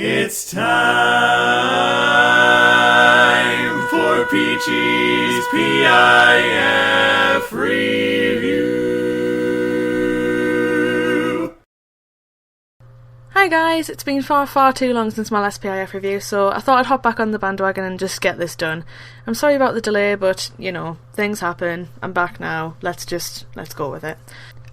It's time for Peachy's PIF review. Hi guys, it's been far too long since my last PIF review, so I thought I'd hop back on the bandwagon and just get this done. I'm sorry about the delay, but, you know, things happen. I'm back now. Let's go with it.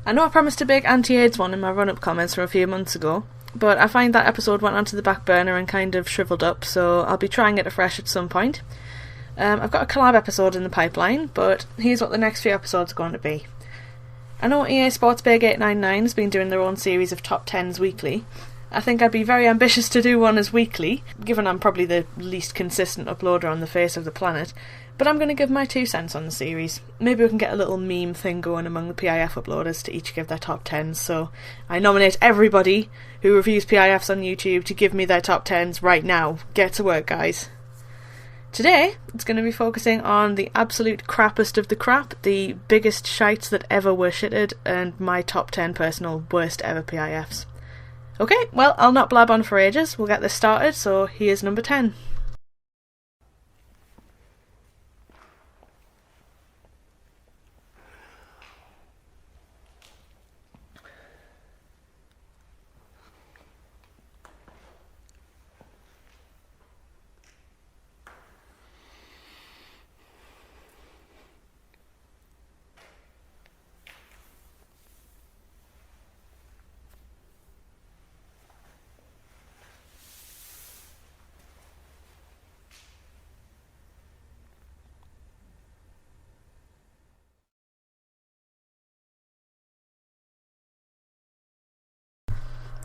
I know I promised a big anti-AIDS one in my run-up comments from a few months ago, but I find that episode went onto the back burner and kind of shriveled up, so I'll be trying it afresh at some point. I've got a collab episode in the pipeline, but here's what the next few episodes are going to be. I know EA Sports Big 899 has been doing their own series of top 10s weekly. I think I'd be very ambitious to do one as weekly, given I'm probably the least consistent uploader on the face of the planet, but I'm going to give my 2 cents on the series. Maybe we can get a little meme thing going among the PIF uploaders to each give their top 10s, so I nominate everybody who reviews PIFs on YouTube to give me their top 10s right now. Get to work, guys. Today, it's going to be focusing on the absolute crappest of the crap, the biggest shites that ever were shitted, and my top 10 personal worst ever PIFs. Okay, well, I'll not blab on for ages, we'll get this started, so here's number 10.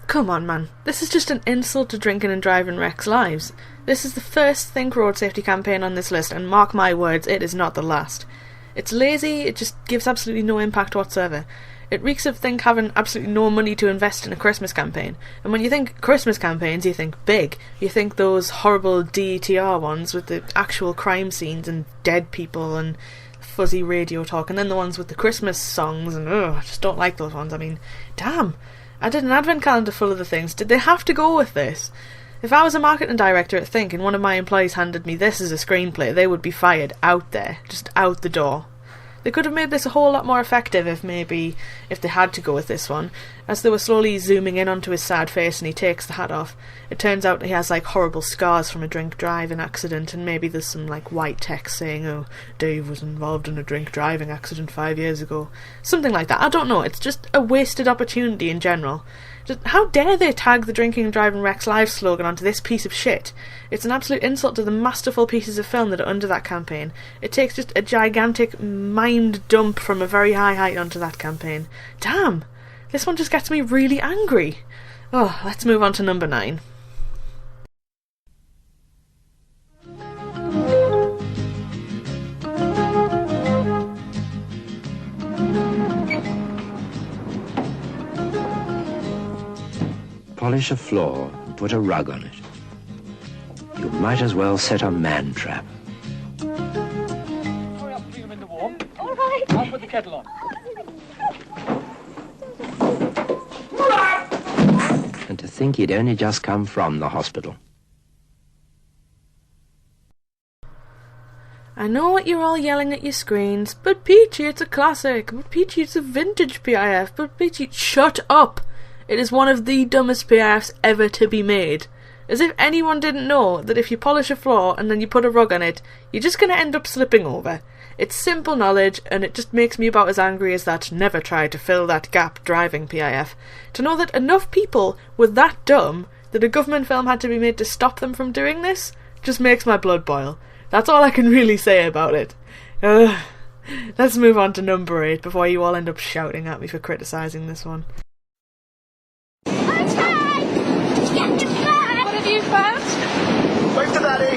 Come on, man. This is just an insult to drinking and driving wrecks lives. This is the first Think Road Safety campaign on this list, and mark my words, it is not the last. It's lazy, it just gives absolutely no impact whatsoever. It reeks of Think having absolutely no money to invest in a Christmas campaign. And when you think Christmas campaigns, you think big. You think those horrible DETR ones with the actual crime scenes and dead people and fuzzy radio talk, and then the ones with the Christmas songs, and I just don't like those ones. I mean, damn. I did an advent calendar full of the things. Did they have to go with this? If I was a marketing director at Think and one of my employees handed me this as a screenplay, they would be fired out there, just out the door. They could have made this a whole lot more effective if they had to go with this one. As they were slowly zooming in onto his sad face and he takes the hat off, it turns out he has like horrible scars from a drink driving accident, and maybe there's some like white text saying, oh, Dave was involved in a drink driving accident 5 years ago. Something like that. I don't know. It's just a wasted opportunity in general. Just, how dare they tag the Drinking and Driving Wrecks Live slogan onto this piece of shit? It's an absolute insult to the masterful pieces of film that are under that campaign. It takes just a gigantic mimed dump from a very high height onto that campaign. Damn! This one just gets me really angry. Oh, let's move on to number 9. Polish a floor and put a rug on it. You might as well set a man trap. Hurry up, clean them in the warm. All right. I'll put the kettle on. And to think he'd only just come from the hospital. I know what you're all yelling at your screens, but Peachy, it's a classic. But Peachy, it's a vintage PIF. But Peachy, shut up! It is one of the dumbest PIFs ever to be made. As if anyone didn't know that if you polish a floor and then you put a rug on it, you're just going to end up slipping over. It's simple knowledge, and it just makes me about as angry as that never try to fill that gap driving PIF. To know that enough people were that dumb that a government film had to be made to stop them from doing this just makes my blood boil. That's all I can really say about it. Let's move on to number 8 before you all end up shouting at me for criticising this one. Wave to Daddy.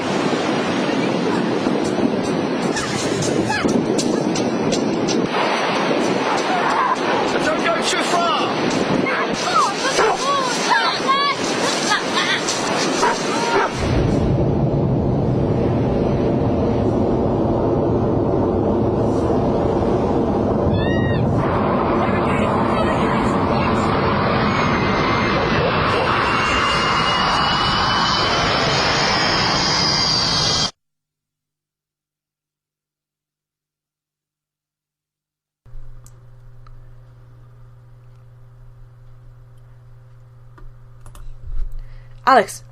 Don't go too far. Alex,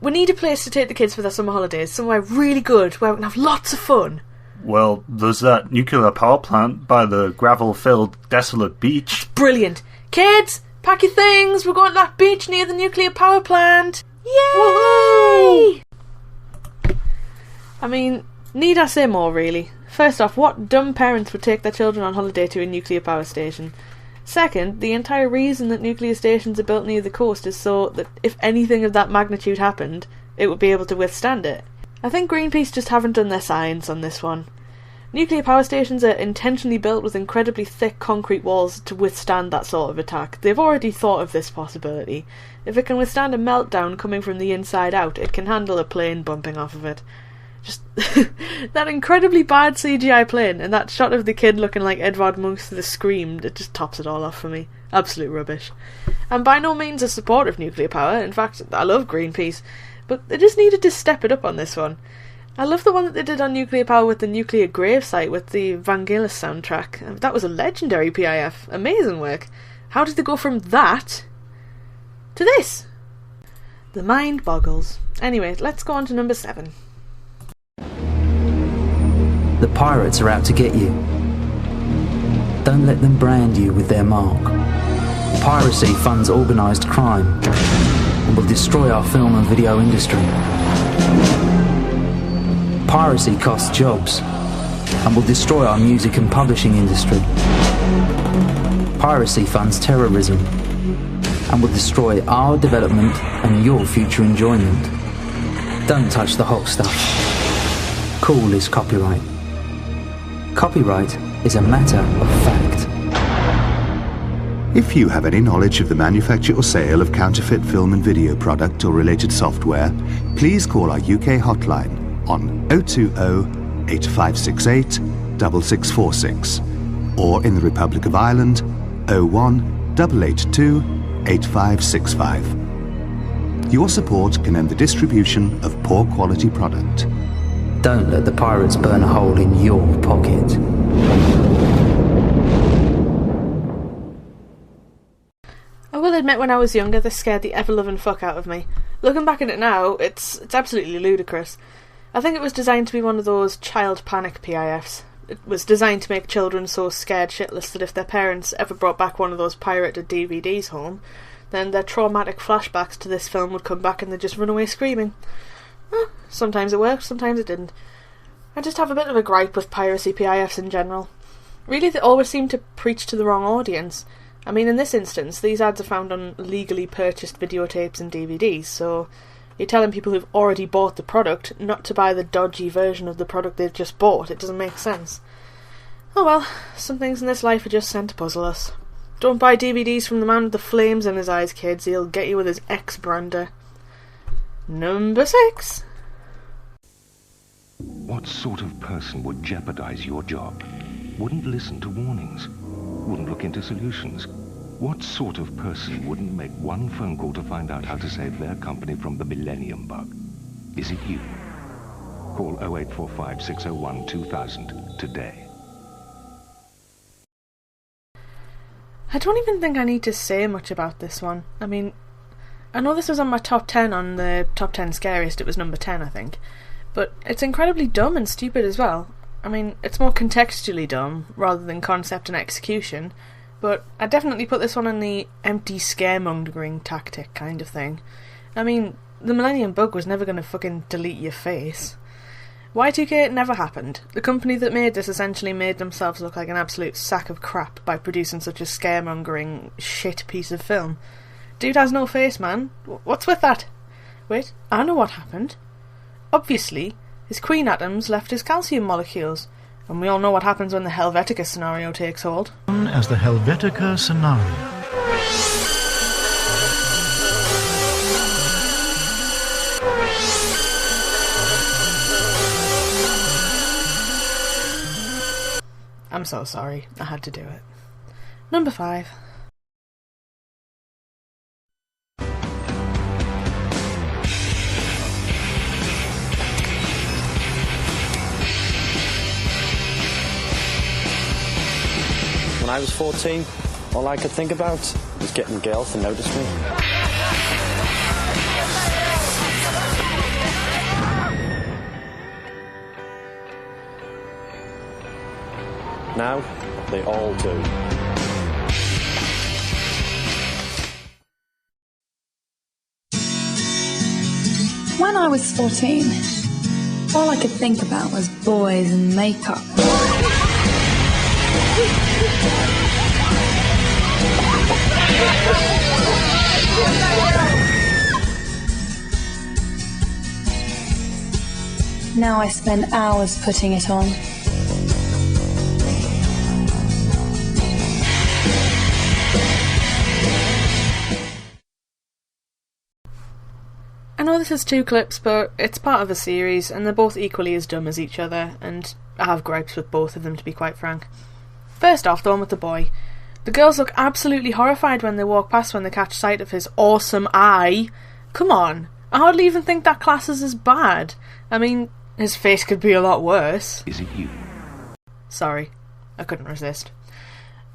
we need a place to take the kids for their summer holidays, somewhere really good, where we can have lots of fun. Well, there's that nuclear power plant by the gravel-filled, desolate beach. Brilliant. Kids, pack your things, we're going to that beach near the nuclear power plant. Yay! Woohoo! I mean, need I say more, really? First off, what dumb parents would take their children on holiday to a nuclear power station? Second, the entire reason that nuclear stations are built near the coast is so that if anything of that magnitude happened, it would be able to withstand it. I think Greenpeace just haven't done their science on this one. Nuclear power stations are intentionally built with incredibly thick concrete walls to withstand that sort of attack. They've already thought of this possibility. If it can withstand a meltdown coming from the inside out, it can handle a plane bumping off of it. Just that incredibly bad CGI plane and that shot of the kid looking like Edvard Munch's The Scream, it just tops it all off for me. Absolute rubbish. I'm by no means a supporter of nuclear power. In fact, I love Greenpeace. But they just needed to step it up on this one. I love the one that they did on nuclear power with the nuclear gravesite with the Vangelis soundtrack. That was a legendary PIF. Amazing work. How did they go from that to this? The mind boggles. Anyway, let's go on to number 7. The pirates are out to get you. Don't let them brand you with their mark. Piracy funds organised crime and will destroy our film and video industry. Piracy costs jobs and will destroy our music and publishing industry. Piracy funds terrorism and will destroy our development and your future enjoyment. Don't touch the hot stuff. Cool is copyright. Copyright is a matter of fact. If you have any knowledge of the manufacture or sale of counterfeit film and video product or related software, please call our UK hotline on 020-8568-6646 or in the Republic of Ireland 01-882-8565. Your support can end the distribution of poor quality product. Don't let the pirates burn a hole in your pocket. I will admit when I was younger this scared the ever-loving fuck out of me. Looking back at it now, it's absolutely ludicrous. I think it was designed to be one of those child panic PIFs. It was designed to make children so scared shitless that if their parents ever brought back one of those pirated DVDs home, then their traumatic flashbacks to this film would come back and they'd just run away screaming. Sometimes it worked, sometimes it didn't. I just have a bit of a gripe with piracy PIFs in general. Really, they always seem to preach to the wrong audience. I mean, in this instance, these ads are found on legally purchased videotapes and DVDs, so you're telling people who've already bought the product not to buy the dodgy version of the product they've just bought. It doesn't make sense. Oh well, some things in this life are just sent to puzzle us. Don't buy DVDs from the man with the flames in his eyes, kids. He'll get you with his ex-brander. Number 6. What sort of person would jeopardize your job? Wouldn't listen to warnings? Wouldn't look into solutions? What sort of person wouldn't make one phone call to find out how to save their company from the millennium bug? Is it you? Call 0845 601 2000 today. I don't even think I need to say much about this one. I mean, I know this was on my top 10 on the top 10 scariest. It was number 10, I think. But it's incredibly dumb and stupid as well. I mean, it's more contextually dumb rather than concept and execution. But I definitely put this one on the empty scaremongering tactic kind of thing. I mean, the Millennium Bug was never going to fucking delete your face. Y2K never happened. The company that made this essentially made themselves look like an absolute sack of crap by producing such a scaremongering shit piece of film. Dude has no face, man. What's with that? Wait, I know what happened. Obviously, his queen atoms left his calcium molecules. And we all know what happens when the Helvetica scenario takes hold. As the Helvetica scenario. I'm so sorry, I had to do it. Number 5. When I was 14, all I could think about was getting a girl to notice me. Now, they all do. When I was 14, all I could think about was boys and makeup. Now I spend hours putting it on. I know this is 2 clips, but it's part of a series, and they're both equally as dumb as each other, and I have gripes with both of them, to be quite frank. First off, the one with the boy. The girls look absolutely horrified when they walk past when they catch sight of his awesome eye. Come on, I hardly even think that classes as bad. I mean, his face could be a lot worse. Is it you? Sorry, I couldn't resist.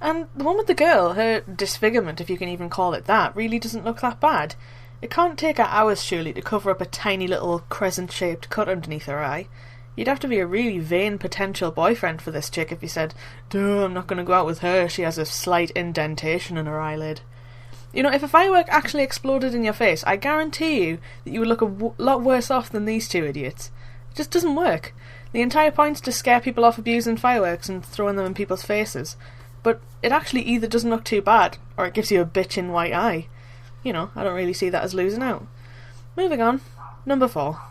And the one with the girl, her disfigurement, if you can even call it that, really doesn't look that bad. It can't take her hours, surely, to cover up a tiny little crescent-shaped cut underneath her eye. You'd have to be a really vain potential boyfriend for this chick if you said, "Duh, I'm not going to go out with her, she has a slight indentation in her eyelid." You know, if a firework actually exploded in your face, I guarantee you that you would look a lot worse off than these 2 idiots. It just doesn't work. The entire point's to scare people off abusing fireworks and throwing them in people's faces. But it actually either doesn't look too bad, or it gives you a bitchin' white eye. You know, I don't really see that as losing out. Moving on. Number 4.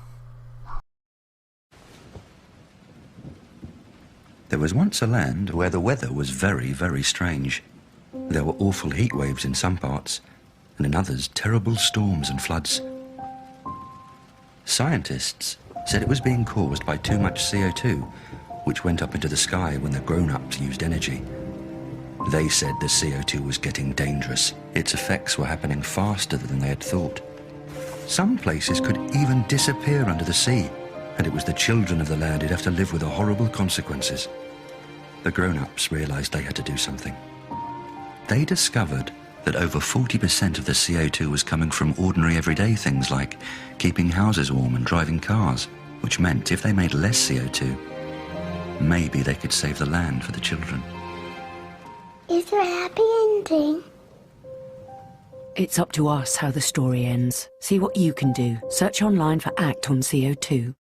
There was once a land where the weather was very, very strange. There were awful heat waves in some parts, and in others terrible storms and floods. Scientists said it was being caused by too much CO2, which went up into the sky when the grown-ups used energy. They said the CO2 was getting dangerous. Its effects were happening faster than they had thought. Some places could even disappear under the sea, and it was the children of the land who'd have to live with the horrible consequences. The grown-ups realised they had to do something. They discovered that over 40% of the CO2 was coming from ordinary everyday things like keeping houses warm and driving cars, which meant if they made less CO2, maybe they could save the land for the children. Is there a happy ending? It's up to us how the story ends. See what you can do. Search online for ACT on CO2.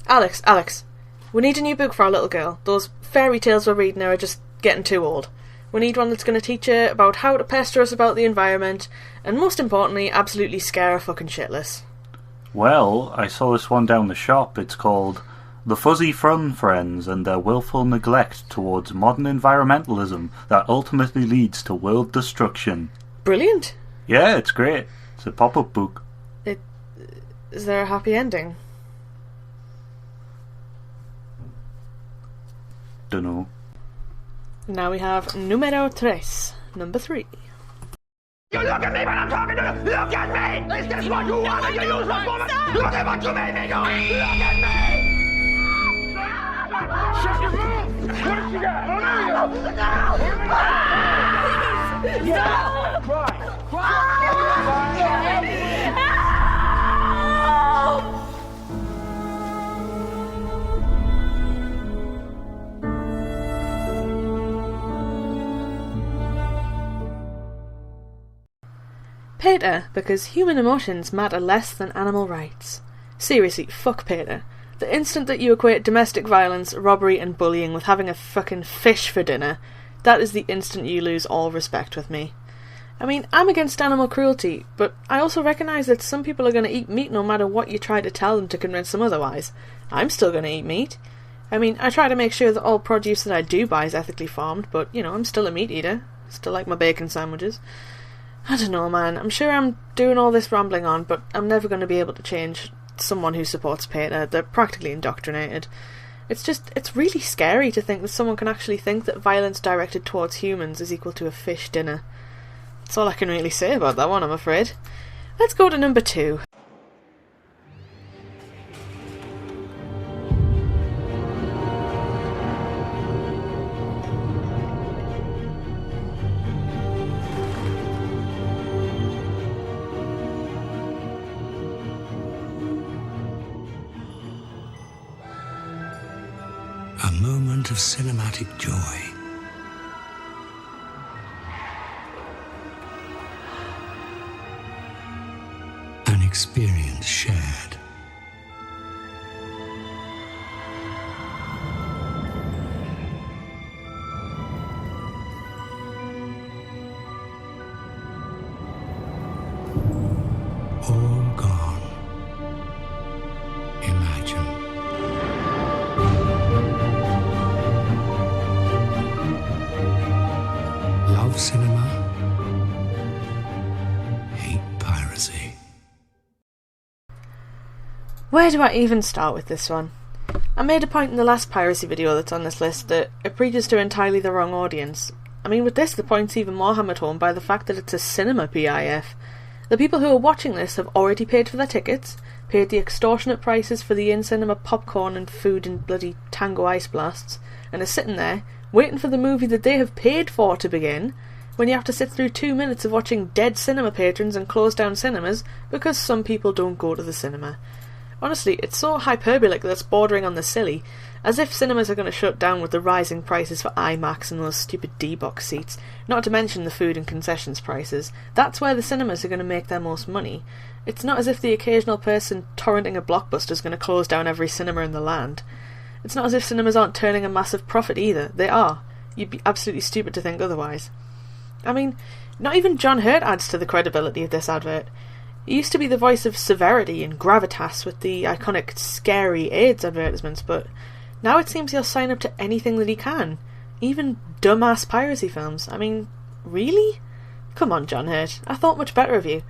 Alex, we need a new book for our little girl. Those fairy tales we're reading are just getting too old. We need one that's going to teach her about how to pester us about the environment, and most importantly, absolutely scare her fucking shitless. Well, I saw this one down the shop. It's called The Fuzzy Fun Friends and Their Willful Neglect Towards Modern Environmentalism That Ultimately Leads to World Destruction. Brilliant. Yeah, it's great. It's a pop-up book. Is there a happy ending? Dunno. Now we have numero 3, number 3. You look at me when I'm talking to you! Look at me! Is this what you want? Are you use my woman? Look at what you made me do! Look at me! Shut your mouth! What did you got? No! No! Cry! Cry! PETA, because human emotions matter less than animal rights. Seriously, fuck PETA. The instant that you equate domestic violence, robbery and bullying with having a fucking fish for dinner, that is the instant you lose all respect with me. I mean, I'm against animal cruelty, but I also recognise that some people are going to eat meat no matter what you try to tell them to convince them otherwise. I'm still going to eat meat. I mean, I try to make sure that all produce that I do buy is ethically farmed, but, you know, I'm still a meat eater. Still like my bacon sandwiches. I don't know, man. I'm sure I'm doing all this rambling on, but I'm never going to be able to change someone who supports PETA. They're practically indoctrinated. It's really scary to think that someone can actually think that violence directed towards humans is equal to a fish dinner. That's all I can really say about that one, I'm afraid. Let's go to number 2. A moment of cinematic joy. An experience shared. All gone. Imagine. Love cinema. Hate piracy. Where do I even start with this one? I made a point in the last piracy video that's on this list that it preaches to entirely the wrong audience. I mean, with this, the point's even more hammered home by the fact that it's a cinema PIF. The people who are watching this have already paid for their tickets, paid the extortionate prices for the in-cinema popcorn and food and bloody Tango Ice Blasts, and are sitting there, waiting for the movie that they have paid for to begin, when you have to sit through 2 minutes of watching dead cinema patrons and closed down cinemas because some people don't go to the cinema. Honestly, it's so hyperbolic that it's bordering on the silly, as if cinemas are going to shut down with the rising prices for IMAX and those stupid D-box seats, not to mention the food and concessions prices. That's where the cinemas are going to make their most money. It's not as if the occasional person torrenting a blockbuster is going to close down every cinema in the land. It's not as if cinemas aren't turning a massive profit either. They are. You'd be absolutely stupid to think otherwise. I mean, not even John Hurt adds to the credibility of this advert. He used to be the voice of Severity and Gravitas with the iconic scary AIDS advertisements, but now it seems he'll sign up to anything that he can. Even dumbass piracy films. I mean, really? Come on, John Hurt. I thought much better of you.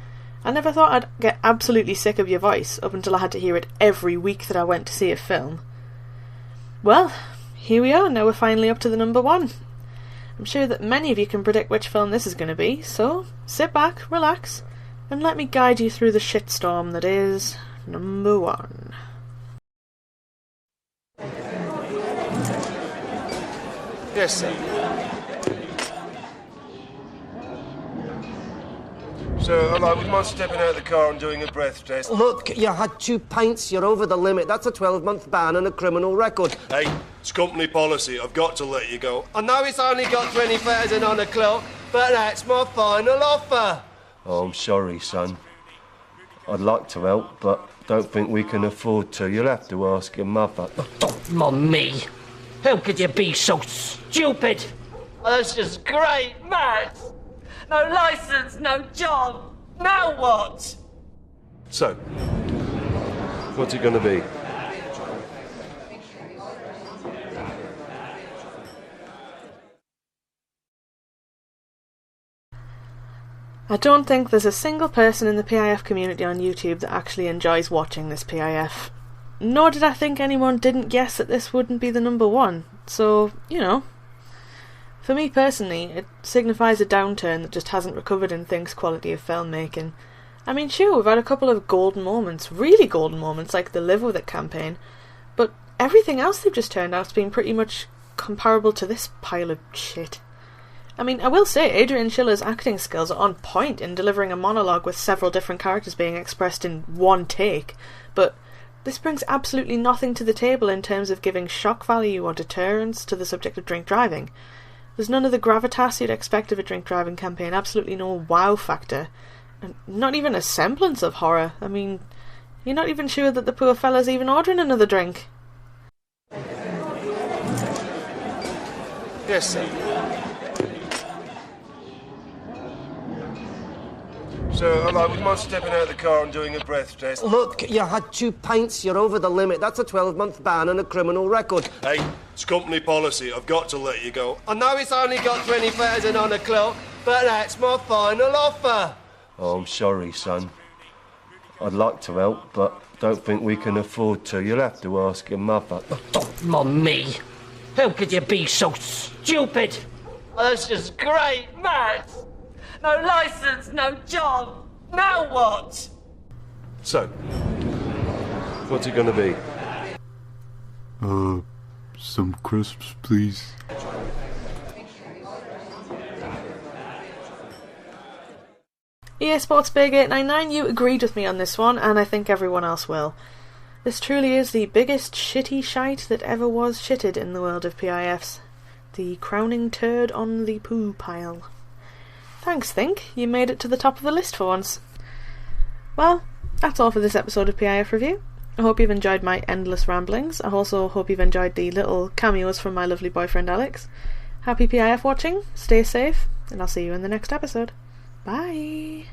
I never thought I'd get absolutely sick of your voice up until I had to hear it every week that I went to see a film. Well, here we are. Now we're finally up to the number one. I'm sure that many of you can predict which film this is going to be, so sit back, relax, and let me guide you through the shitstorm that is number one. Yes, sir. So, would you mind stepping out of the car and doing a breath test? Look, you had 2 pints, you're over the limit. That's a 12-month ban and a criminal record. Hey, it's company policy. I've got to let you go. I know it's only got 20,000 on the clock, but that's my final offer. Oh, I'm sorry, son. I'd like to help, but don't think we can afford to. You'll have to ask your mother. Don't me. How could you be so stupid? Oh, that's just great, Matt. No licence, no job. Now what? So, what's it going to be? I don't think there's a single person in the PIF community on YouTube that actually enjoys watching this PIF. Nor did I think anyone didn't guess that this wouldn't be the number one. So, you know. For me personally, it signifies a downturn that just hasn't recovered in Think's quality of filmmaking. I mean, sure, we've had a couple of golden moments, really golden moments, like the Live With It campaign, but everything else they've just turned out's been pretty much comparable to this pile of shit. I mean, I will say, Adrian Schiller's acting skills are on point in delivering a monologue with several different characters being expressed in one take, but this brings absolutely nothing to the table in terms of giving shock value or deterrence to the subject of drink driving. There's none of the gravitas you'd expect of a drink driving campaign, absolutely no wow factor, and not even a semblance of horror. I mean, you're not even sure that the poor fella's even ordering another drink. Yes, sir. So, would you mind stepping out of the car and doing a breath test? Look, you had 2 pints, you're over the limit. That's a 12-month ban and a criminal record. Hey, it's company policy. I've got to let you go. I know it's only got 20,000 on the clock, but that's my final offer. Oh, I'm sorry, son. I'd like to help, but don't think we can afford to. You'll have to ask your mother. Don't me. How could you be so stupid? Oh, that's just great, Matt. No licence, no job. Now what? So, what's it going to be? Some crisps, please. EA Sports Big 899, you agreed with me on this one, and I think everyone else will. This truly is the biggest shitty shite that ever was shitted in the world of PIFs. The crowning turd on the poo pile. Thanks, Think. You made it to the top of the list for once. Well, that's all for this episode of PIF Review. I hope you've enjoyed my endless ramblings. I also hope you've enjoyed the little cameos from my lovely boyfriend Alex. Happy PIF watching, stay safe, and I'll see you in the next episode. Bye!